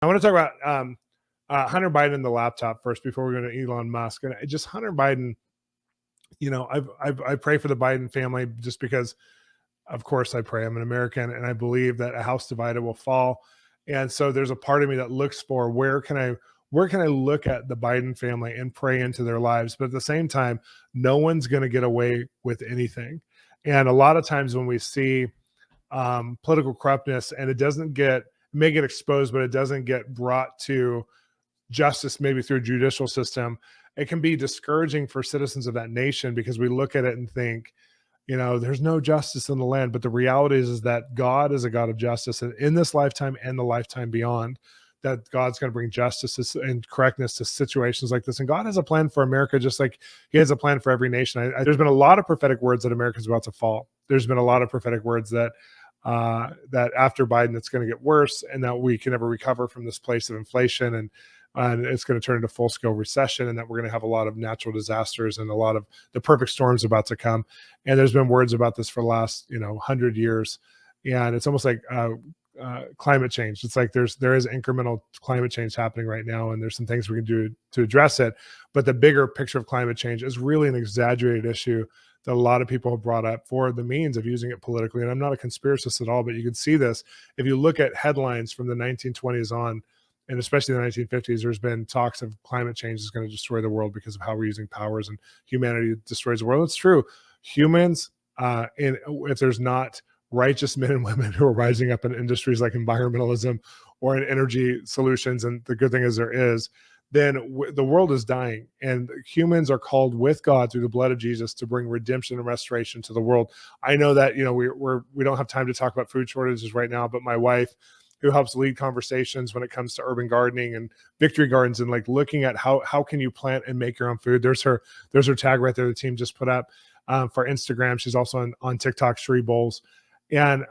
I want to talk about Hunter Biden and the laptop first before we go to Elon Musk. And just Hunter Biden, I pray for the Biden family just because, of course, I pray. I'm an American, and I believe that a house divided will fall. And so there's a part of me that looks for where can I look at the Biden family and pray into their lives. But at the same time, no one's going to get away with anything. And a lot of times when we see political corruptness and it may get exposed, but it doesn't get brought to justice, maybe through a judicial system, it can be discouraging for citizens of that nation because we look at it and think, there's no justice in the land. But the reality is that God is a God of justice, and in this lifetime and the lifetime beyond, that God's going to bring justice and correctness to situations like this. And God has a plan for America, just like he has a plan for every nation. There's been a lot of prophetic words that America's about to fall. There's been a lot of prophetic words that after Biden, it's going to get worse, and that we can never recover from this place of inflation, and it's going to turn into full-scale recession, and that we're going to have a lot of natural disasters and a lot of the perfect storms about to come. And there's been words about this for the last 100 years, and it's almost like climate change. It's like there is incremental climate change happening right now, and there's some things we can do to address it. But the bigger picture of climate change is really an exaggerated issue that a lot of people have brought up for the means of using it politically. And I'm not a conspiracist at all, but you can see this if you look at headlines from the 1920s on, and especially the 1950s. There's been talks of climate change is going to destroy the world because of how we're using powers, and humanity destroys the world. It's true. Humans, if there's not righteous men and women who are rising up in industries like environmentalism or in energy solutions, and the good thing is there is, then the world is dying, and humans are called with God through the blood of Jesus to bring redemption and restoration to the world. I know that we don't have time to talk about food shortages right now, but my wife, who helps lead conversations when it comes to urban gardening and victory gardens and like looking at how can you plant and make your own food. There's her tag right there. The team just put up for Instagram. She's also on TikTok, Sheree Bowles. And,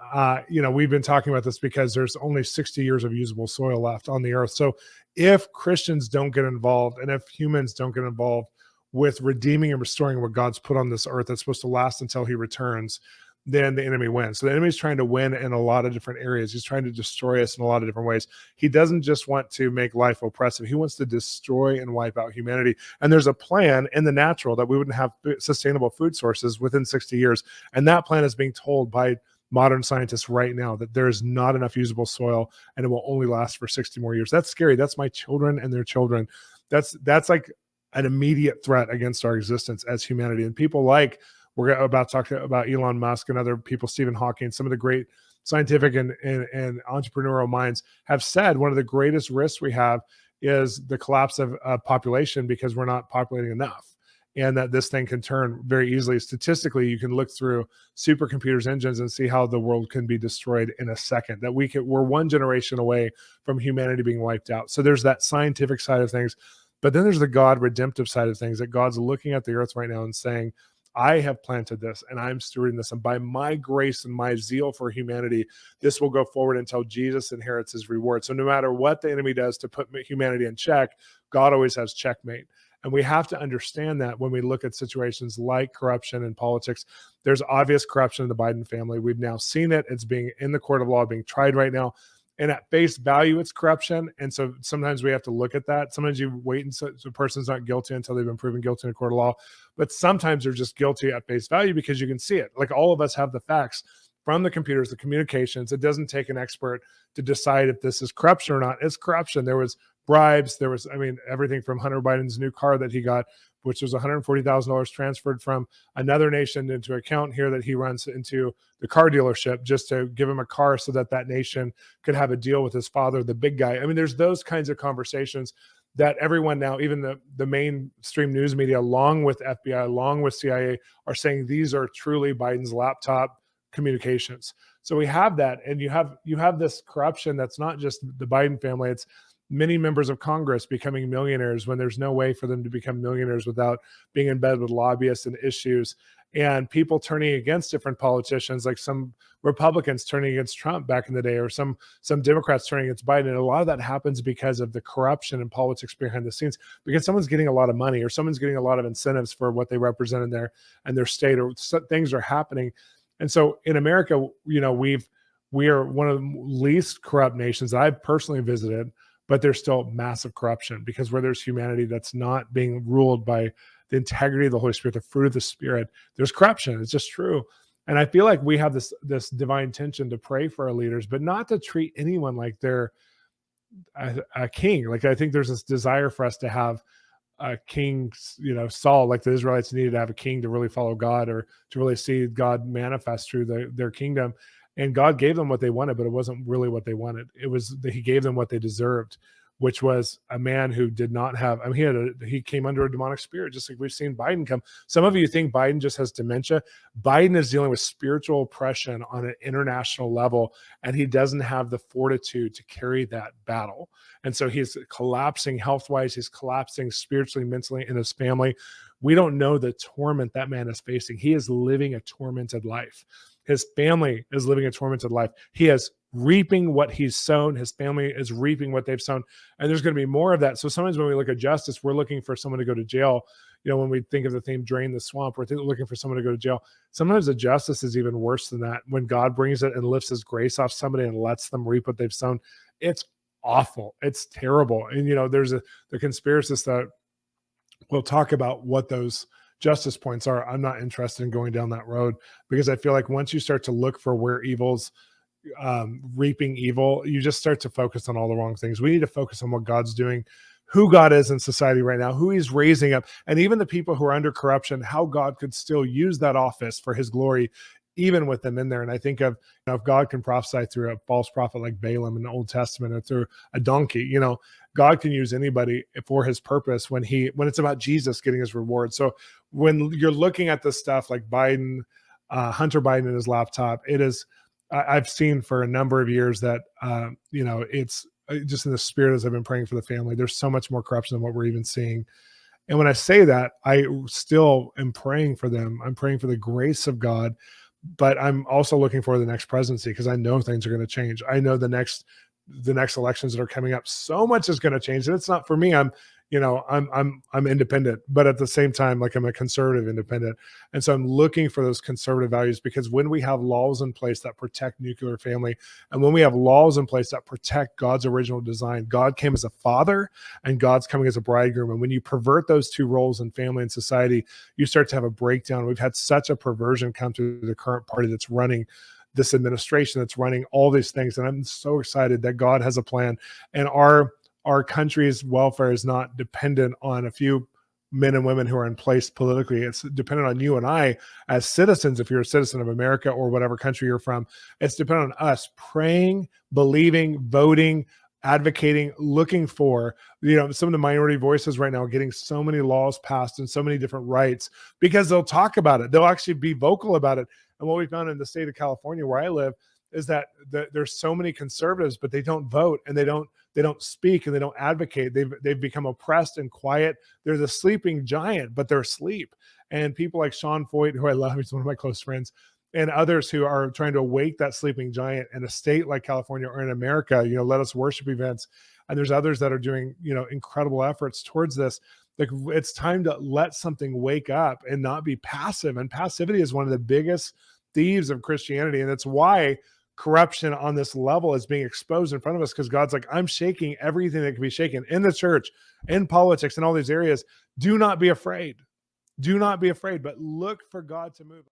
we've been talking about this because there's only 60 years of usable soil left on the earth. So if Christians don't get involved, and if humans don't get involved with redeeming and restoring what God's put on this earth that's supposed to last until he returns, then the enemy wins. So the enemy's trying to win in a lot of different areas. He's trying to destroy us in a lot of different ways. He doesn't just want to make life oppressive. He wants to destroy and wipe out humanity. And there's a plan in the natural that we wouldn't have sustainable food sources within 60 years. And that plan is being told by modern scientists right now that there is not enough usable soil, and it will only last for 60 more years. That's scary. That's my children and their children. That's like an immediate threat against our existence as humanity. And people like, we're about to talk about Elon Musk and other people, Stephen Hawking, some of the great scientific and entrepreneurial minds have said one of the greatest risks we have is the collapse of population because we're not populating enough, and that this thing can turn very easily. Statistically, you can look through supercomputers engines and see how the world can be destroyed in a second, that we're one generation away from humanity being wiped out. So there's that scientific side of things, but then there's the God redemptive side of things, that God's looking at the earth right now and saying, I have planted this and I'm stewarding this, and by my grace and my zeal for humanity, this will go forward until Jesus inherits his reward. So no matter what the enemy does to put humanity in check, God always has checkmate. And we have to understand that when we look at situations like corruption in politics. There's obvious corruption in the Biden family. We've now seen it. It's being in the court of law, being tried right now. And at face value, it's corruption. And so sometimes we have to look at that. Sometimes you wait and so the person's not guilty until they've been proven guilty in a court of law. But sometimes they're just guilty at face value because you can see it. Like all of us have the facts from the computers, the communications. It doesn't take an expert to decide if this is corruption or not. It's corruption. There was bribes. There was, everything from Hunter Biden's new car that he got, which was $140,000 transferred from another nation into an account here that he runs into the car dealership just to give him a car so that that nation could have a deal with his father, the big guy. There's those kinds of conversations that everyone now, even the mainstream news media, along with FBI, along with CIA, are saying these are truly Biden's laptop communications. So we have that, and you have this corruption that's not just the Biden family. It's many members of Congress becoming millionaires when there's no way for them to become millionaires without being in bed with lobbyists and issues, and people turning against different politicians, like some Republicans turning against Trump back in the day, or some Democrats turning against Biden. And a lot of that happens because of the corruption and politics behind the scenes, because someone's getting a lot of money or someone's getting a lot of incentives for what they represent in their state, or things are happening. And so in America, we are one of the least corrupt nations I've personally visited. but there's still massive corruption, because where there's humanity that's not being ruled by the integrity of the Holy Spirit, the fruit of the Spirit, there's corruption. It's just true. And I feel like we have this divine tension to pray for our leaders, but not to treat anyone like they're a king. Like, I think there's this desire for us to have a king, Saul, like the Israelites needed to have a king to really follow God, or to really see God manifest through their kingdom. And God gave them what they wanted, but it wasn't really what they wanted. It was that he gave them what they deserved, which was a man who did not have, I mean, he came under a demonic spirit, just like we've seen Biden come. Some of you think Biden just has dementia. Biden is dealing with spiritual oppression on an international level, and he doesn't have the fortitude to carry that battle. And so he's collapsing health-wise. He's collapsing spiritually, mentally, in his family. We don't know the torment that man is facing. He is living a tormented life. His family is living a tormented life. He is reaping what he's sown. His family is reaping what they've sown. And there's going to be more of that. So sometimes when we look at justice, we're looking for someone to go to jail. When we think of the theme, drain the swamp, we're looking for someone to go to jail. Sometimes the justice is even worse than that. When God brings it and lifts his grace off somebody and lets them reap what they've sown, it's awful. It's terrible. And, there's the conspiracists that will talk about what those justice points are. I'm not interested in going down that road, because I feel like once you start to look for where evil's reaping evil, you just start to focus on all the wrong things. We need to focus on what God's doing, who God is in society right now, who he's raising up, and even the people who are under corruption, how God could still use that office for his glory, even with them in there. And I think of, if God can prophesy through a false prophet like Balaam in the Old Testament, or through a donkey, God can use anybody for his purpose when it's about Jesus getting his reward. So when you're looking at this stuff like Biden, Hunter Biden and his laptop, it is, I've seen for a number of years that, it's just in the spirit as I've been praying for the family, there's so much more corruption than what we're even seeing. And when I say that, I still am praying for them. I'm praying for the grace of God, but I'm also looking for the next presidency, because I know things are going to change. I know the next elections that are coming up, so much is going to change. And it's not for me. I'm independent, but at the same time, like, I'm a conservative independent. And so I'm looking for those conservative values, because when we have laws in place that protect nuclear family, and when we have laws in place that protect God's original design, God came as a father and God's coming as a bridegroom. And when you pervert those two roles in family and society, you start to have a breakdown. We've had such a perversion come to the current party that's running this administration, that's running all these things. And I'm so excited that God has a plan, and our country's welfare is not dependent on a few men and women who are in place politically. It's dependent on you and I as citizens. If you're a citizen of America or whatever country you're from, it's dependent on us praying, believing, voting, advocating, looking for, some of the minority voices right now are getting so many laws passed and so many different rights, because they'll talk about it. They'll actually be vocal about it. And what we found in the state of California, where I live, is that there's so many conservatives, but they don't vote, and they don't speak, and they don't advocate. They've become oppressed and quiet. They're the sleeping giant, but they're asleep. And people like Sean Foyt, who I love, he's one of my close friends, and others who are trying to awake that sleeping giant in a state like California, or in America, Let Us Worship events. And there's others that are doing, incredible efforts towards this. Like, it's time to let something wake up and not be passive. And passivity is one of the biggest thieves of Christianity. And that's why corruption on this level is being exposed in front of us, because God's like, I'm shaking everything that can be shaken in the church, in politics, in all these areas. Do not be afraid. Do not be afraid, but look for God to move.